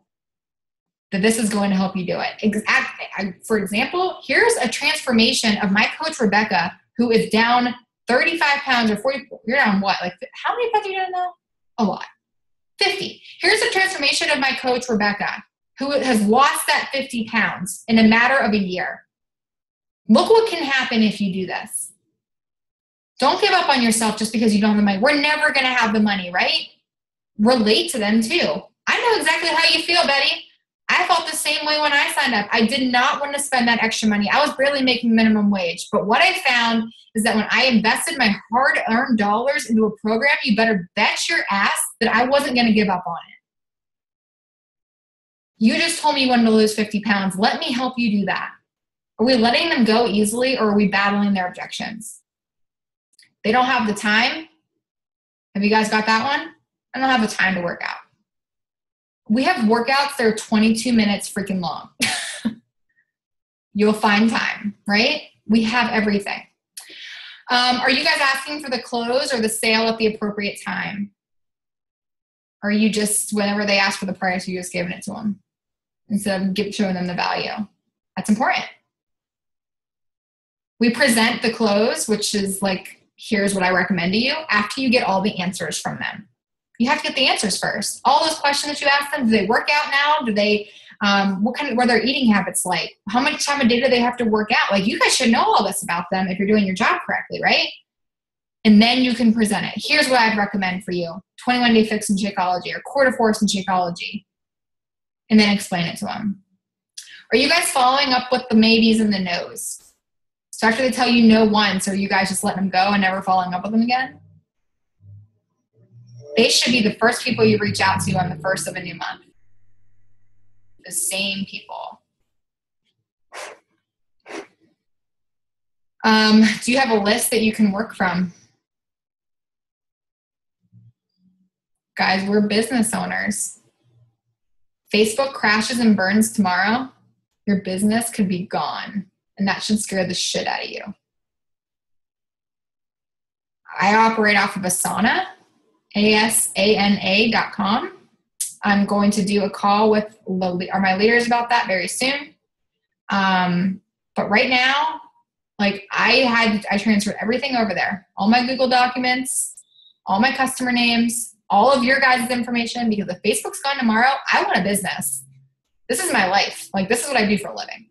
that this is going to help you do it. Exactly. For example, here's a transformation of my coach, Rebecca, who is down 35 pounds or 40. You're down what? Like, how many pounds are you down now? A lot. 50. Here's a transformation of my coach, Rebecca, who has lost that 50 pounds in a matter of a year. Look what can happen if you do this. Don't give up on yourself just because you don't have the money. We're never going to have the money, right? Relate to them too. I know exactly how you feel, Betty. I felt the same way when I signed up. I did not want to spend that extra money. I was barely making minimum wage. But what I found is that when I invested my hard-earned dollars into a program, you better bet your ass that I wasn't going to give up on it. You just told me you wanted to lose 50 pounds. Let me help you do that. Are we letting them go easily, or are we battling their objections? They don't have the time. Have you guys got that one? I don't have the time to work out. We have workouts that are 22 minutes freaking long. You'll find time, right? We have everything. Are you guys asking for the close or the sale at the appropriate time? Or are you just, whenever they ask for the price, you're just giving it to them instead of showing them the value? That's important. We present the close, which is like, here's what I recommend to you, after you get all the answers from them. You have to get the answers first. All those questions that you ask them, do they work out now? Do they, what are their eating habits like? How much time a day do they have to work out? Like, you guys should know all this about them if you're doing your job correctly, right? And then you can present it. Here's what I'd recommend for you. 21-day fix in Shakeology or quarter force in Shakeology. And then explain it to them. Are you guys following up with the maybes and the no's? So after they tell you no once, are you guys just letting them go and never following up with them again? They should be the first people you reach out to on the first of a new month. The same people. Do you have a list that you can work from? Guys, we're business owners. Facebook crashes and burns tomorrow. Your business could be gone. And that should scare the shit out of you. I operate off of Asana. asana.com. I'm going to do a call with my leaders about that very soon. But right now, like I transferred everything over there. All my Google documents, all my customer names, all of your guys' information, because if Facebook's gone tomorrow, I want a business. This is my life. Like, this is what I do for a living.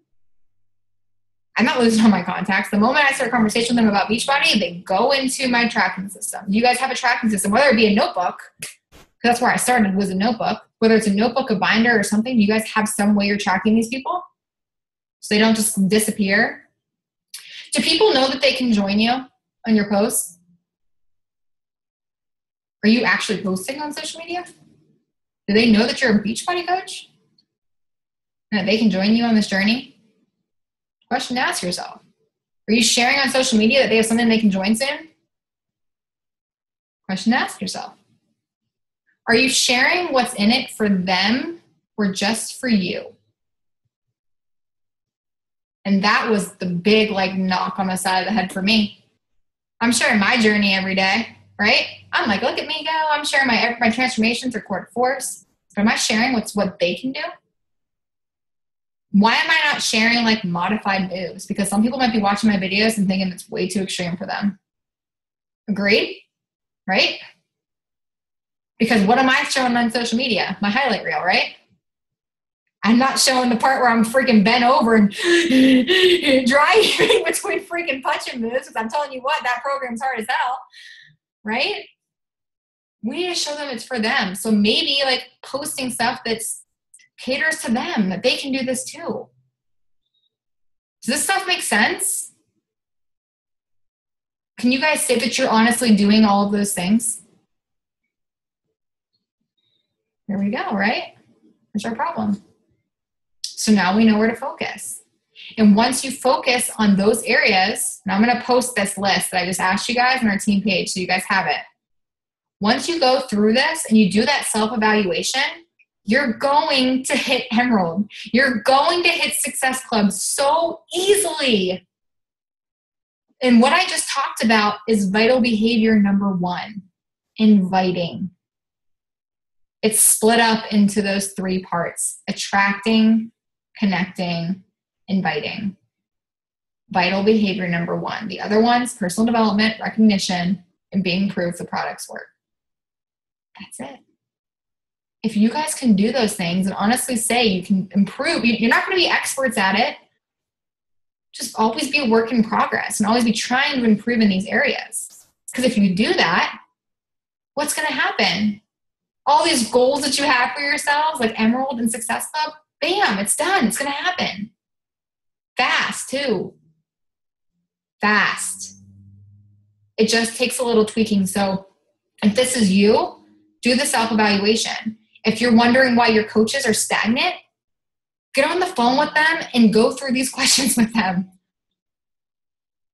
I'm not losing all my contacts. The moment I start a conversation with them about Beachbody, they go into my tracking system. You guys have a tracking system, whether it be a notebook, because that's where I started, was a notebook. Whether it's a notebook, a binder, or something, you guys have some way you're tracking these people so they don't just disappear. Do people know that they can join you on your posts? Are you actually posting on social media? Do they know that you're a Beachbody coach? And that they can join you on this journey? Question to ask yourself. Are you sharing on social media that they have something they can join soon? Question to ask yourself. Are you sharing what's in it for them or just for you? And that was the big knock on the side of the head for me. I'm sharing my journey every day, right? I'm like, look at me go. I'm sharing my transformation through Quarter Force. But am I sharing what they can do? Why am I not sharing modified moves? Because some people might be watching my videos and thinking it's way too extreme for them. Agreed? Right? Because what am I showing on social media? My highlight reel, right? I'm not showing the part where I'm freaking bent over and driving between freaking punching moves, because I'm telling you what, that program's hard as hell, right? We need to show them it's for them. So maybe posting stuff that's caters to them, that they can do this too. Does this stuff make sense? Can you guys say that you're honestly doing all of those things? There we go, right? That's our problem. So now we know where to focus. And once you focus on those areas, and I'm going to post this list that I just asked you guys on our team page so you guys have it. Once you go through this and you do that self-evaluation, you're going to hit Emerald. You're going to hit Success Club so easily. And what I just talked about is vital behavior number 1, inviting. It's split up into those 3 parts: attracting, connecting, inviting. Vital behavior number 1. The other ones, personal development, recognition, and being proof the products work. That's it. If you guys can do those things and honestly say you can improve, you're not going to be experts at it. Just always be a work in progress and always be trying to improve in these areas. Because if you do that, what's going to happen? All these goals that you have for yourselves, like Emerald and Success Club, bam, it's done. It's going to happen. Fast, too. Fast. It just takes a little tweaking. So if this is you, do the self-evaluation. If you're wondering why your coaches are stagnant, get on the phone with them and go through these questions with them.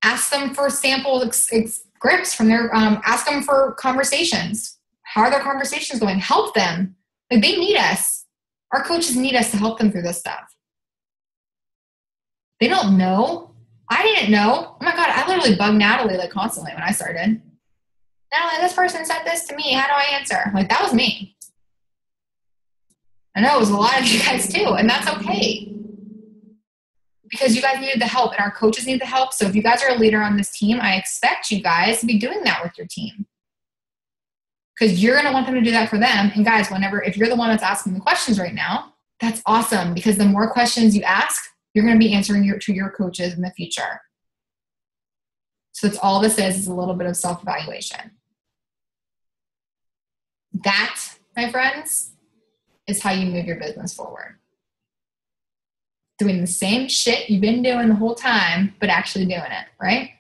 Ask them for sample scripts from their, ask them for conversations. How are their conversations going? Help them. Like, they need us. Our coaches need us to help them through this stuff. They don't know. I didn't know. Oh my God, I literally bugged Natalie like constantly when I started. Natalie, this person said this to me. How do I answer? Like, that was me. I know it was a lot of you guys too, and that's okay. Because you guys needed the help and our coaches need the help. So if you guys are a leader on this team, I expect you guys to be doing that with your team. Because you're going to want them to do that for them. And guys, if you're the one that's asking the questions right now, that's awesome. Because the more questions you ask, you're going to be answering to your coaches in the future. So that's all this is a little bit of self-evaluation. That, my friends, is how you move your business forward. Doing the same shit you've been doing the whole time, but actually doing it, right?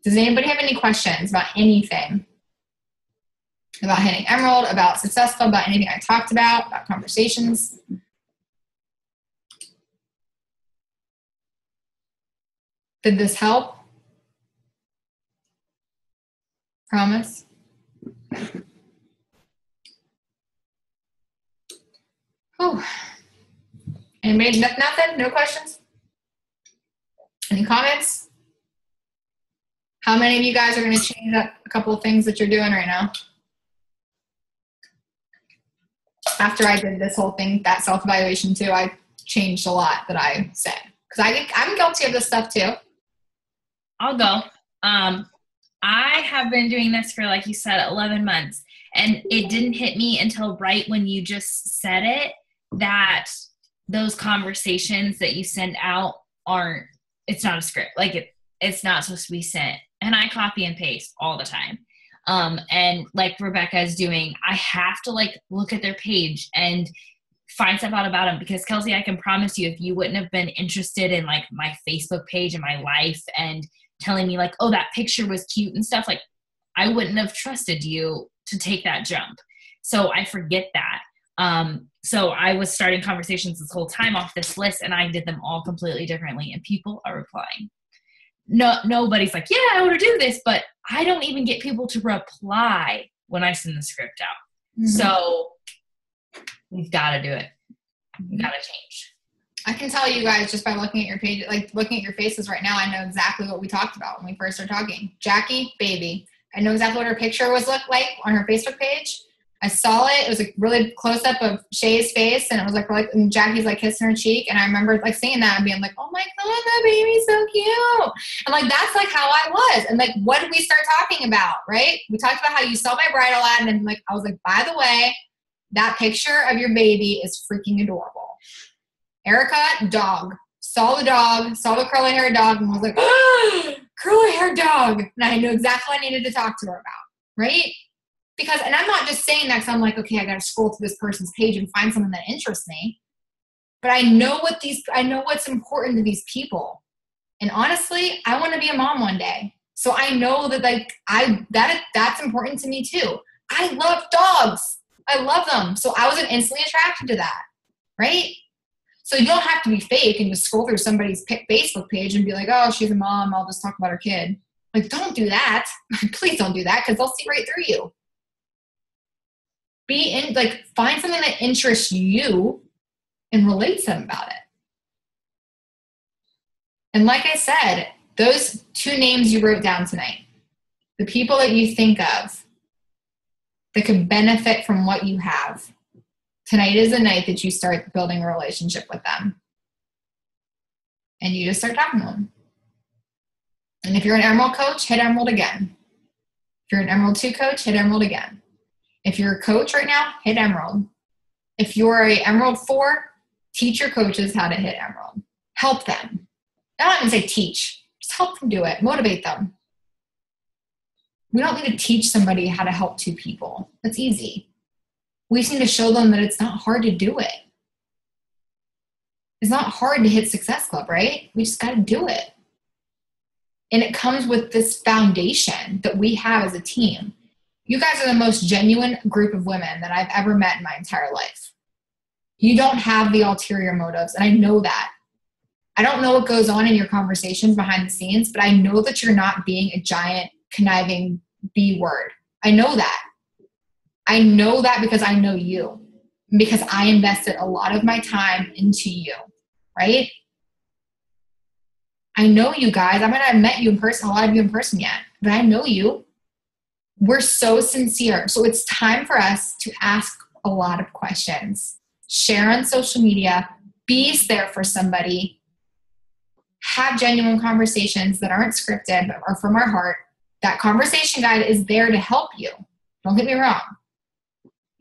Does anybody have any questions about anything? About hitting Emerald, about Success Club, about anything I talked about conversations? Did this help? Promise? Oh. Anybody? Nothing? No questions? Any comments? How many of you guys are going to change up a couple of things that you're doing right now? After I did this whole thing, that self-evaluation too, I changed a lot that I said. Because I'm guilty of this stuff too. I'll go. I have been doing this for, like you said, 11 months. And it didn't hit me until right when you just said it, that those conversations that you send out it's not a script. Like it's not supposed to be sent. And I copy and paste all the time. And like Rebecca is doing, I have to like look at their page and find stuff out about them, because Kelsey, I can promise you, if you wouldn't have been interested in like my Facebook page and my life and telling me like, oh, that picture was cute and stuff, like I wouldn't have trusted you to take that jump. So I forget that. So I was starting conversations this whole time off this list, and I did them all completely differently, and people are replying. No, nobody's like, yeah, I want to do this, but I don't even get people to reply when I send the script out. Mm-hmm. So we've got to do it. We've got to change. I can tell you guys just by looking at your page, like looking at your faces right now, I know exactly what we talked about when we first started talking. Jackie, baby. I know exactly what her picture looked like on her Facebook page. I saw it. It was a really close up of Shay's face, and it was like and Jackie's like kissing her cheek. And I remember like seeing that and being like, "Oh my God, that baby's so cute!" And like that's like how I was. And like, what did we start talking about? Right? We talked about how you saw my bridal ad, and then like I was like, "By the way, that picture of your baby is freaking adorable." Erica, dog. Saw the dog, saw the curly haired dog, and was like, "Oh, curly haired dog!" And I knew exactly what I needed to talk to her about. Right? Because, and I'm not just saying that because I'm like, okay, I got to scroll through this person's page and find something that interests me. But I know what's important to these people. And honestly, I want to be a mom one day. So I know that like that's important to me too. I love dogs. I love them. So I wasn't instantly attracted to that, right? So you don't have to be fake and just scroll through somebody's Facebook page and be like, oh, she's a mom, I'll just talk about her kid. Like, don't do that. Please don't do that, because they'll see right through you. Find something that interests you and relate to them about it. And like I said, those 2 names you wrote down tonight, the people that you think of that could benefit from what you have, tonight is the night that you start building a relationship with them. And you just start talking to them. And if you're an Emerald coach, hit Emerald again. If you're an Emerald 2 coach, hit Emerald again. If you're a coach right now, hit Emerald. If you're a Emerald 4, teach your coaches how to hit Emerald. Help them. I don't even say teach. Just help them do it. Motivate them. We don't need to teach somebody how to help 2 people. That's easy. We just need to show them that it's not hard to do it. It's not hard to hit Success Club, right? We just got to do it. And it comes with this foundation that we have as a team. You guys are the most genuine group of women that I've ever met in my entire life. You don't have the ulterior motives, and I know that. I don't know what goes on in your conversations behind the scenes, but I know that you're not being a giant, conniving B word. I know that. I know that because I know you. Because I invested a lot of my time into you, right? I know you guys. I might not have met you in person, a lot of you in person yet, but I know you. We're so sincere. So it's time for us to ask a lot of questions. Share on social media. Be there for somebody. Have genuine conversations that aren't scripted but are from our heart. That conversation guide is there to help you. Don't get me wrong.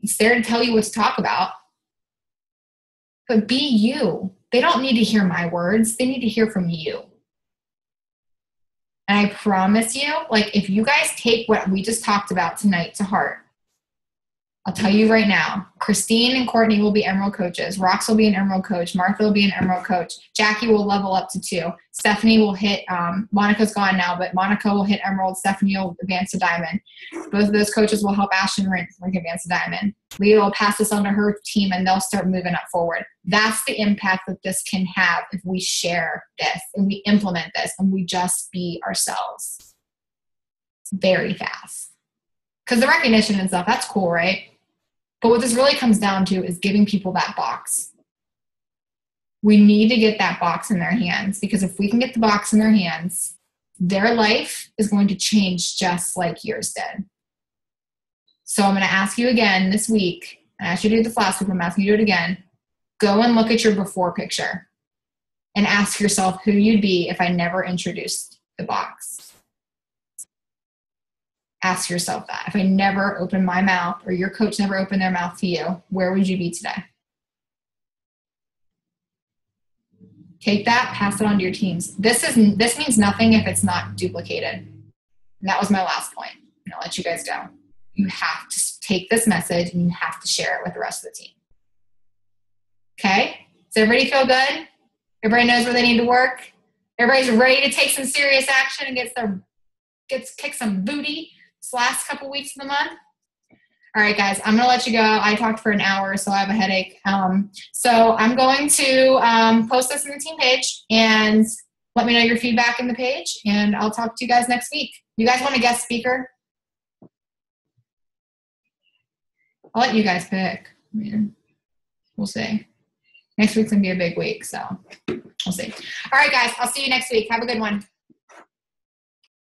It's there to tell you what to talk about. But be you. They don't need to hear my words. They need to hear from you. And I promise you, like, if you guys take what we just talked about tonight to heart, I'll tell you right now, Christine and Courtney will be Emerald coaches. Rox will be an Emerald coach. Martha will be an Emerald coach. Jackie will level up to 2. Stephanie will hit, Monica's gone now, but Monica will hit Emerald. Stephanie will advance to Diamond. Both of those coaches will help Ashton rank advance to Diamond. Leah will pass this on to her team, and they'll start moving up forward. That's the impact that this can have if we share this and we implement this and we just be ourselves very fast. Because the recognition and stuff, that's cool, right? But what this really comes down to is giving people that box. We need to get that box in their hands, because if we can get the box in their hands, their life is going to change just like yours did. So I'm going to ask you again this week. I asked you to do this last week. I'm asking you to do it again. Go and look at your before picture and ask yourself who you'd be if I never introduced the box. Ask yourself that. If I never opened my mouth, or your coach never opened their mouth to you, where would you be today? Take that, pass it on to your teams. This means nothing if it's not duplicated. And that was my last point. And I'll let you guys go. You have to take this message and you have to share it with the rest of the team. Okay? Does everybody feel good? Everybody knows where they need to work? Everybody's ready to take some serious action and kick some booty this last couple weeks of the month? All right, guys, I'm going to let you go. I talked for an hour, so I have a headache. So I'm going to post this in the team page, and let me know your feedback in the page, and I'll talk to you guys next week. You guys want a guest speaker? I'll let you guys pick. I mean, we'll see. Next week's going to be a big week, so we'll see. All right, guys, I'll see you next week. Have a good one.